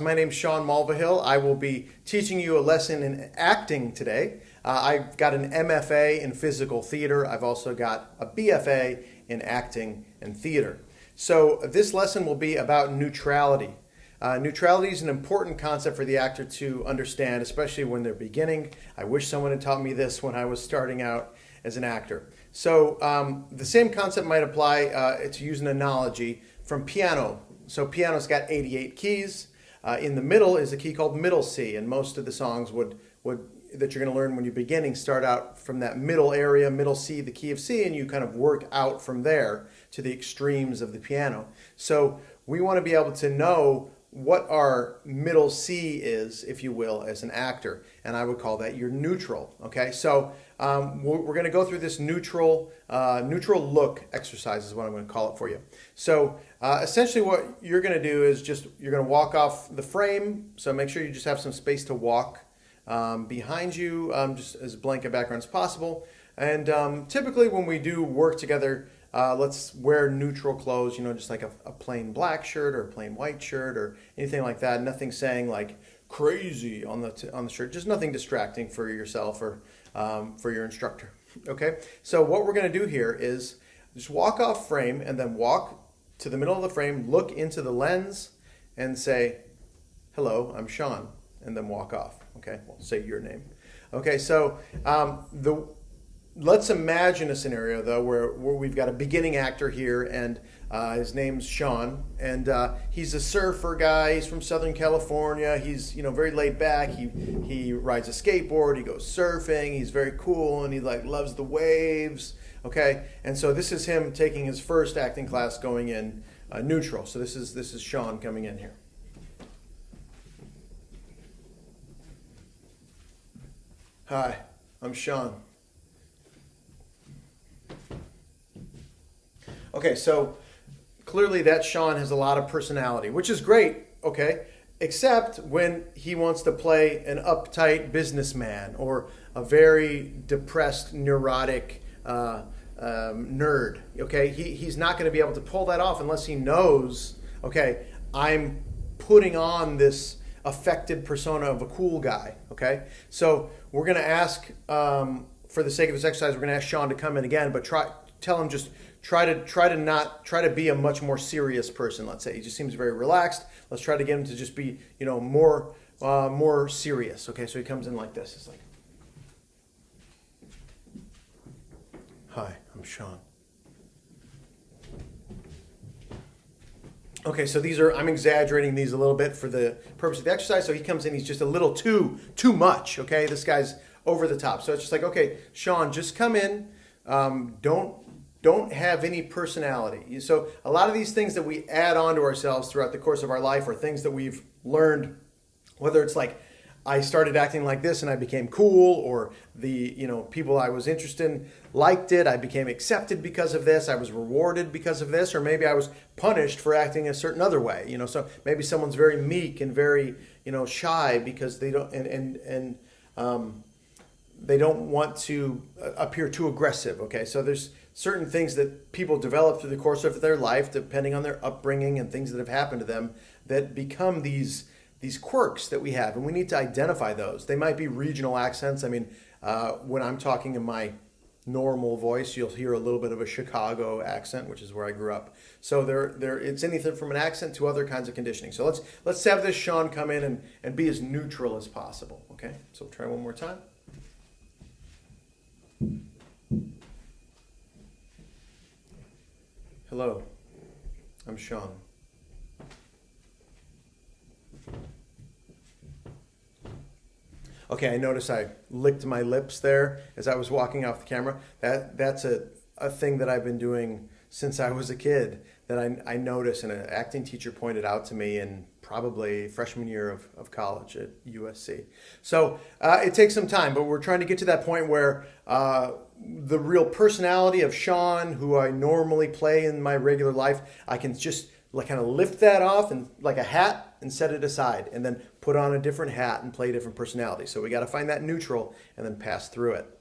My name's Sean Mulvihill. I will be teaching you a lesson in acting today. I've got an MFA in physical theater. I've also got a BFA in acting and theater. So this lesson will be about neutrality. Neutrality is an important concept for the actor to understand, especially when they're beginning. I wish someone had taught me this when I was starting out as an actor. So the same concept might apply to use an analogy from piano. So piano's got 88 keys. In the middle is a key called middle C, and most of the songs that you're going to learn when you're beginning start out from that middle area, middle C, the key of C, and you kind of work out from there to the extremes of the piano. So we want to be able to know what our middle C is, if you will, as an actor, and I would call that your neutral. Okay, so we're going to go through this neutral look exercise is what I'm going to call it for you. So essentially what you're going to do is you're going to walk off the frame, so make sure you just have some space to walk behind you, just as blank a background as possible. And typically when we do work together, let's wear neutral clothes, just like a plain black shirt or a plain white shirt or anything like that. Nothing saying like crazy on the shirt, just nothing distracting for yourself or for your instructor. Okay, so what we're going to do here is just walk off frame and then walk to the middle of the frame, look into the lens and say, "Hello, I'm Sean," and then walk off. Okay, well, say your name. Okay, so let's imagine a scenario though where we've got a beginning actor here, and his name's Sean, and he's a surfer guy. He's from Southern California. He's very laid back. He rides a skateboard. He goes surfing. He's very cool, and he loves the waves. Okay, and so this is him taking his first acting class, going in neutral. So this is Sean coming in here. Hi, I'm Sean. Okay, so clearly that Sean has a lot of personality, which is great, okay, except when he wants to play an uptight businessman or a very depressed, neurotic nerd, okay? He's not going to be able to pull that off unless he knows, okay, I'm putting on this affected persona of a cool guy, okay? So we're going to ask, for the sake of this exercise, we're going to ask Sean to come in again, but tell him just try to be a much more serious person. Let's say he just seems very relaxed. Let's try to get him to just be more serious. Okay, so he comes in like this. It's like, "Hi, I'm Sean." Okay, so I'm exaggerating these a little bit for the purpose of the exercise. So he comes in, he's just a little too much. Okay, this guy's over the top. So it's just like, okay, Sean, just come in. Don't have any personality. So a lot of these things that we add on to ourselves throughout the course of our life are things that we've learned, whether it's like, I started acting like this and I became cool, or the people I was interested in liked it, I became accepted because of this, I was rewarded because of this, or maybe I was punished for acting a certain other way. So maybe someone's very meek and very shy because they don't they don't want to appear too aggressive. Okay, so there's certain things that people develop through the course of their life, depending on their upbringing and things that have happened to them, that become these quirks that we have, and we need to identify those. They might be regional accents. I mean, when I'm talking in my normal voice, you'll hear a little bit of a Chicago accent, which is where I grew up. So it's anything from an accent to other kinds of conditioning. So let's have this Sean come in and be as neutral as possible. Okay, so try one more time. Hello, I'm Sean. Okay, I noticed I licked my lips there as I was walking off the camera. That's a thing that I've been doing since I was a kid, that I noticed, and an acting teacher pointed out to me in probably freshman year of college at USC. So it takes some time, but we're trying to get to that point where the real personality of Sean, who I normally play in my regular life, I can just kind of lift that off and like a hat and set it aside, and then put on a different hat and play a different personality. So we got to find that neutral and then pass through it.